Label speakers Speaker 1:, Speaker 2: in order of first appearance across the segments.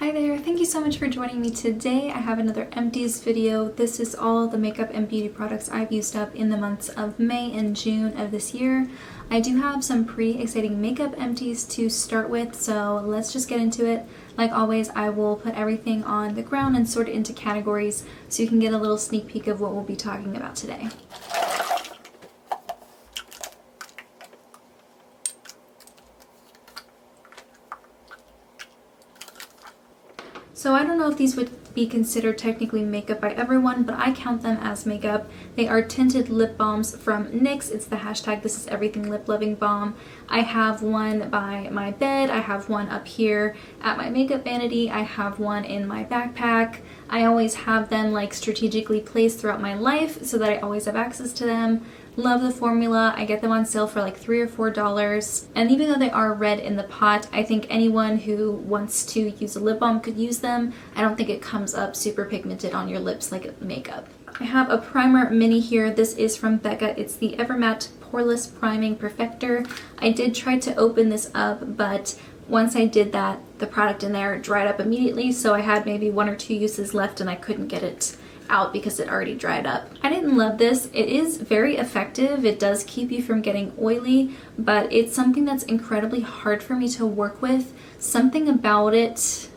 Speaker 1: Hi there, thank you so much for joining me today. I have another Empties video. This is all the makeup and beauty products I've used up in the months of May and June of this year. I do have some pretty exciting makeup empties to start with, so let's just get into it. Like always, I will put everything on the ground and sort it into categories so you can get a little sneak peek of what we'll be talking about today. So I don't know if these would be considered technically makeup by everyone, but I count them as makeup. They are tinted lip balms from NYX. It's the hashtag thisiseverything lip loving balm. I have one by my bed. I have one up here at my makeup vanity. I have one in my backpack. I always have them like strategically placed throughout my life so that I always have access to them. Love the formula. I get them on sale for like $3 or $4. And even though they are red in the pot, I think anyone who wants to use a lip balm could use them. I don't think it comes up super pigmented on your lips like makeup. I have a primer mini here. This is from Becca. It's the Evermatte Poreless Priming Perfector. I did try to open this up, but once I did that, the product in there dried up immediately, so I had maybe 1 or 2 uses left and I couldn't get it out because it already dried up. I didn't love this. It is very effective. It does keep you from getting oily, but it's something that's incredibly hard for me to work with. Something about it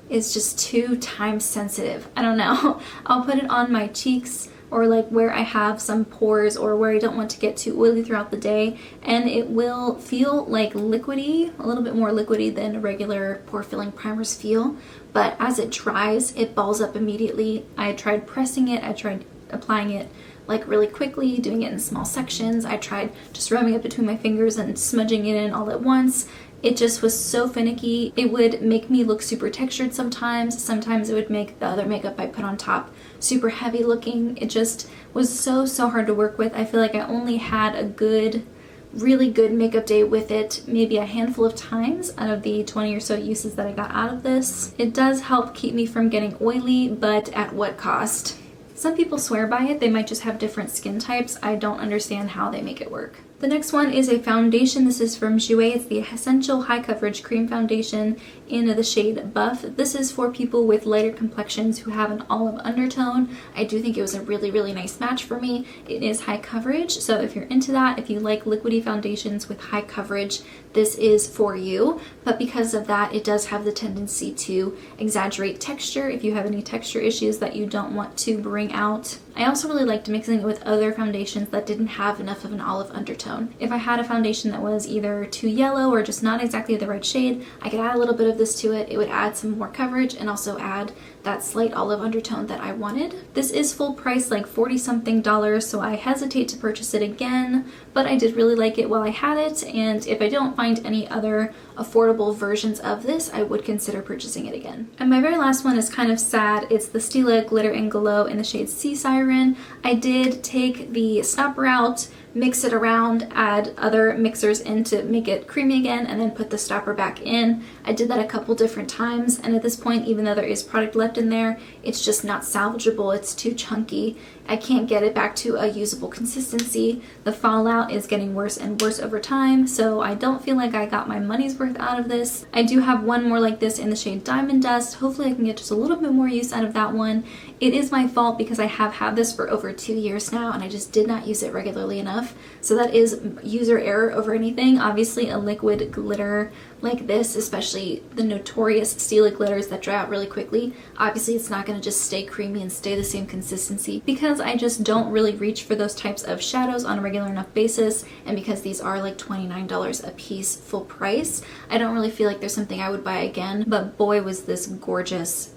Speaker 1: is just too time sensitive. I don't know. I'll put it on my cheeks or like where I have some pores or where I don't want to get too oily throughout the day, and it will feel like liquidy, a little bit more liquidy than regular pore filling primers feel, but as it dries, it balls up immediately. I tried pressing it, I tried applying it like really quickly, doing it in small sections. I tried just rubbing it between my fingers and smudging it in all at once. It just was so finicky. It would make me look super textured sometimes. Sometimes it would make the other makeup I put on top super heavy looking. It just was so hard to work with. I feel like I only had a good, really good makeup day with it maybe a handful of times out of the 20 or so uses that I got out of this. It does help keep me from getting oily, but at what cost? Some people swear by it. They might just have different skin types. I don't understand how they make it work. The next one is a foundation. This is from Jouer. It's the Essential High Coverage Cream Foundation in the shade Buff. This is for people with lighter complexions who have an olive undertone. I do think it was a really nice match for me. It is high coverage, so if you're into that, if you like liquidy foundations with high coverage, this is for you. But because of that, it does have the tendency to exaggerate texture if you have any texture issues that you don't want to bring out. I also really liked mixing it with other foundations that didn't have enough of an olive undertone. If I had a foundation that was either too yellow or just not exactly the right shade, I could add a little bit of this to it. It would add some more coverage and also add that slight olive undertone that I wanted. This is full price, like $40 something, so I hesitate to purchase it again, but I did really like it while I had it, and if I don't find any other affordable versions of this, I would consider purchasing it again. And my very last one is kind of sad. It's the Stila Glitter and Glow in the shade Sea Siren. I did take the stopper out, mix it around, add other mixers in to make it creamy again, and then put the stopper back in. I did that a couple different times, and at this point, even though there is product left in there, it's just not salvageable. It's too chunky. I can't get it back to a usable consistency. The fallout is getting worse and worse over time, so I don't feel like I got my money's worth out of this. I do have one more like this in the shade Diamond Dust. Hopefully I can get just a little bit more use out of that one. It is my fault because I have had this for over 2 years now and I just did not use it regularly enough. So that is user error over anything. Obviously a liquid glitter like this, especially the notorious Stila glitters that dry out really quickly, obviously it's not going to just stay creamy and stay the same consistency because I just don't really reach for those types of shadows on a regular enough basis, and because these are like $29 a piece full price, I don't really feel like there's something I would buy again. But boy was this gorgeous.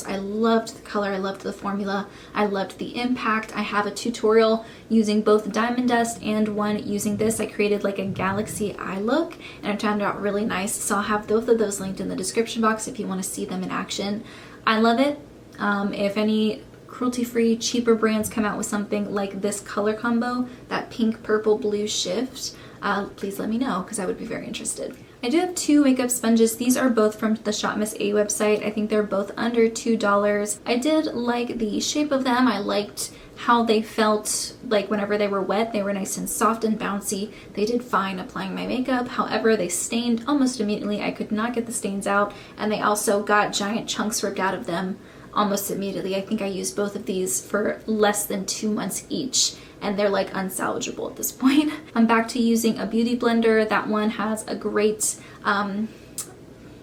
Speaker 1: I loved the color, I loved the formula, I loved the impact. I have a tutorial using both Diamond Dust and one using this. I created like a galaxy eye look and it turned out really nice, so I'll have both of those linked in the description box if you want to see them in action. I love it. If any cruelty-free cheaper brands come out with something like this color combo, that pink purple blue shift, please let me know because I would be very interested. I do have 2 makeup sponges. These are both from the Shop Miss A website. I think they're both under $2. I did like the shape of them. I liked how they felt like whenever they were wet. They were nice and soft and bouncy. They did fine applying my makeup. However, they stained almost immediately. I could not get the stains out, and they also got giant chunks ripped out of them almost immediately. I think I used both of these for less than 2 months each, and they're like unsalvageable at this point. I'm back to using a beauty blender. That one has a great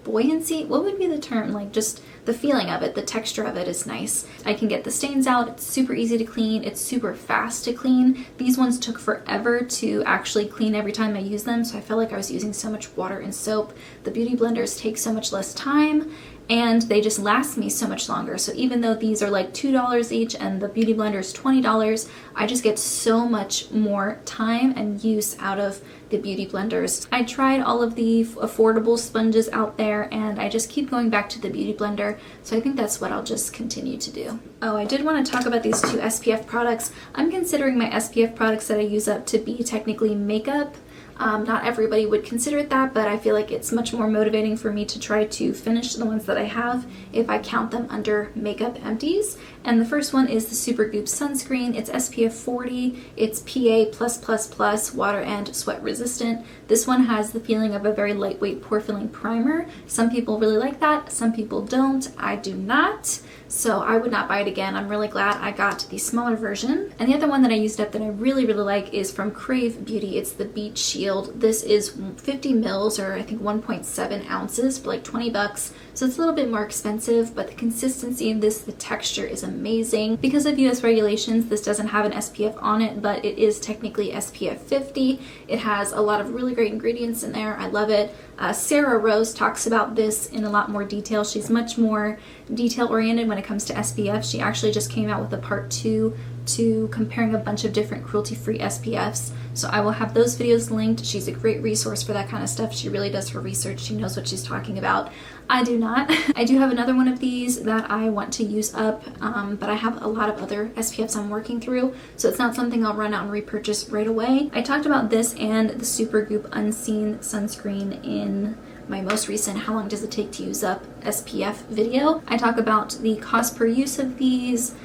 Speaker 1: buoyancy. What would be the term? Like just the feeling of it, the texture of it is nice. I can get the stains out. It's super easy to clean. It's super fast to clean. These ones took forever to actually clean every time I use them, so I felt like I was using so much water and soap. The beauty blenders take so much less time, and they just last me so much longer. So even though these are like $2 each and the beauty blender is $20, I just get so much more time and use out of the beauty blenders. I tried all of the affordable sponges out there, and I just keep going back to the beauty blender, so I think that's what I'll just continue to do. Oh, I did want to talk about these 2 SPF products. I'm considering my SPF products that I use up to be technically makeup. Not everybody would consider it that, but I feel like it's much more motivating for me to try to finish the ones that I have if I count them under makeup empties. And the first one is the Supergoop sunscreen. It's SPF 40. It's PA+++, water and sweat resistant. This one has the feeling of a very lightweight pore filling primer. Some people really like that. Some people don't. I do not. So I would not buy it again. I'm really glad I got the smaller version. And the other one that I used up that I really like is from Crave Beauty. It's the Beet Shield. This is 50 mils, or I think 1.7 ounces for like 20 bucks. So it's a little bit more expensive, but the consistency of this, the texture is amazing. Because of US regulations, this doesn't have an SPF on it, but it is technically SPF 50. It has a lot of really great ingredients in there. I love it. Sarah Rose talks about this in a lot more detail. She's much more detail oriented when it comes to SPF. She actually just came out with a part 2 to comparing a bunch of different cruelty-free SPFs. So I will have those videos linked. She's a great resource for that kind of stuff. She really does her research. She knows what she's talking about. I do not. I do have another one of these that I want to use up, but I have a lot of other SPFs I'm working through, so it's not something I'll run out and repurchase right away. I talked about this and the Supergoop Unseen sunscreen in my most recent How Long Does It Take to Use Up SPF video. I talk about the cost per use of these,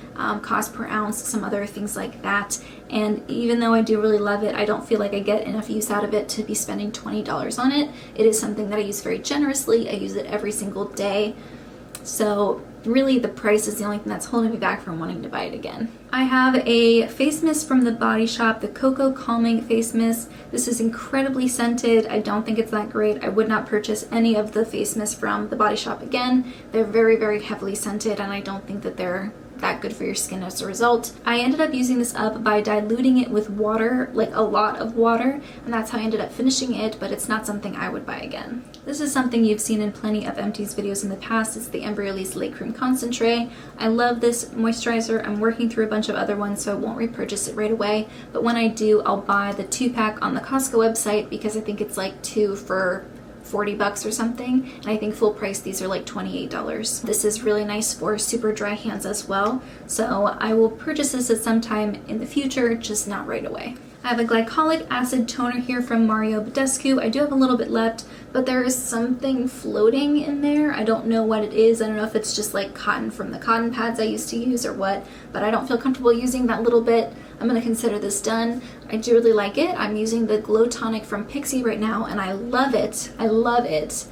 Speaker 1: cost per ounce, some other things like that. And even though I do really love it, I don't feel like I get enough use out of it to be spending $20 on it. It is something that I use very generously. I use it every single day. So really the price is the only thing that's holding me back from wanting to buy it again. I have a face mist from the Body Shop, the Coco Calming Face Mist. This is incredibly scented. I don't think it's that great. I would not purchase any of the face mists from the Body Shop again. They're very heavily scented, and I don't think that they're that good for your skin as a result. I ended up using this up by diluting it with water, like a lot of water, and that's how I ended up finishing it, but it's not something I would buy again. This is something you've seen in plenty of Empties videos in the past. It's the Embryolisse Lait Cream Concentre. I love this moisturizer. I'm working through a bunch of other ones, so I won't repurchase it right away, but when I do, I'll buy the 2-pack on the Costco website because I think it's like 2 for 40 bucks or something, and I think full price these are like $28. This is really nice for super dry hands as well, so I will purchase this at some time in the future, just not right away. I have a glycolic acid toner here from Badescu. I do have a little bit left, but there is something floating in there. I don't know what it is. I don't know if it's just like cotton from the cotton pads I used to use or what, but I don't feel comfortable using that little bit. I'm going to consider this done. I do really like it. I'm using the Glow Tonic from Pixi right now, and I love it. I love it.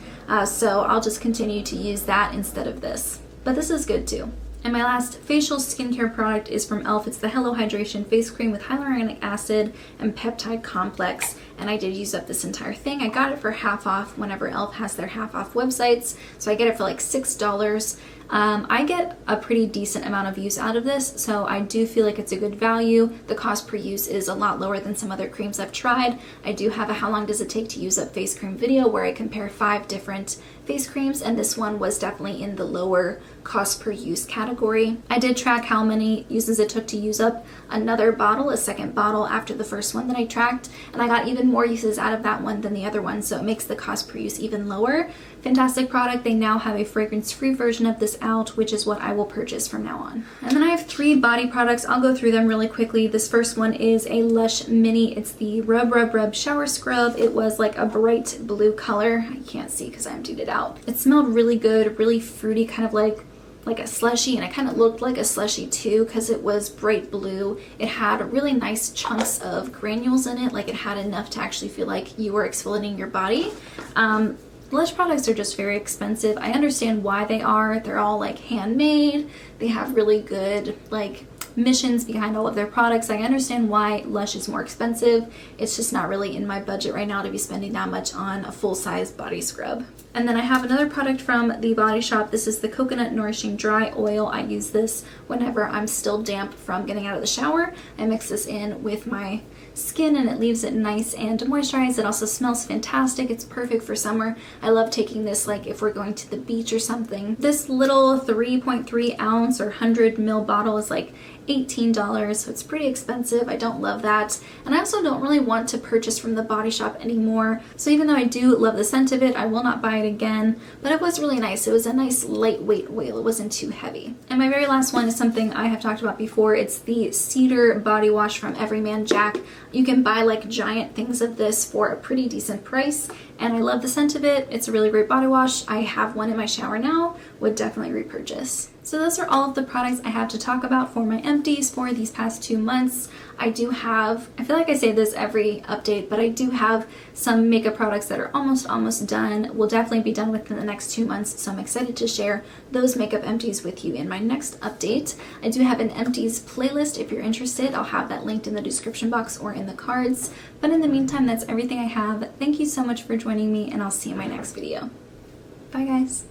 Speaker 1: So I'll just continue to use that instead of this. But this is good too. And my last facial skincare product is from e.l.f. It's the Hello Hydration Face Cream with hyaluronic acid and peptide complex. And I did use up this entire thing. I got it for half off whenever e.l.f. has their half off websites. So I get it for like $6. I get a pretty decent amount of use out of this, so I do feel like it's a good value. The cost per use is a lot lower than some other creams I've tried. I do have a How Long Does It Take to Use Up face cream video where I compare 5 different face creams, and this one was definitely in the lower cost per use category. I did track how many uses it took to use up another bottle, a second bottle after the first one that I tracked, and I got even more uses out of that one than the other one, so it makes the cost per use even lower. Fantastic product. They now have a fragrance-free version of this out, which is what I will purchase from now on. And then I have 3 body products. I'll go through them really quickly. This first one is a Lush Mini. It's the Rub Shower Scrub. It was like a bright blue color. I can't see because I emptied it out. It smelled really good, really fruity, kind of like like a slushie, and it kind of looked like a slushie too because it was bright blue. It had really nice chunks of granules in it, like it had enough to actually feel like you were exfoliating your body. Lush products are just very expensive. I understand why they are. They're all like handmade. They have really good like missions behind all of their products. I understand why Lush is more expensive. It's just not really in my budget right now to be spending that much on a full-size body scrub. And then I have another product from The Body Shop. This is the Coconut Nourishing Dry Oil. I use this whenever I'm still damp from getting out of the shower. I mix this in with my skin and it leaves it nice and moisturized. It also smells fantastic. It's perfect for summer. I love taking this like if we're going to the beach or something. This little 3.3 ounce or 100 ml bottle is like $18, so it's pretty expensive. I don't love that, and I also don't really want to purchase from The Body Shop anymore, so even though I do love the scent of it, I will not buy it again. But it was really nice. It was a nice lightweight oil. It wasn't too heavy. And my very last one is something I have talked about before. It's the Cedar body wash from Everyman Jack. You can buy like giant things of this for a pretty decent price, and I love the scent of it. It's a really great body wash. I have one in my shower now. Would definitely repurchase. So those are all of the products I have to talk about for my empties for these past 2 months. I do have, I feel like I say this every update, but I do have some makeup products that are almost done. Will definitely be done within the next 2 months, so I'm excited to share those makeup empties with you in my next update. I do have an empties playlist if you're interested. I'll have that linked in the description box or in the cards. But in the meantime, that's everything I have. Thank you so much for joining me, and I'll see you in my next video. Bye guys.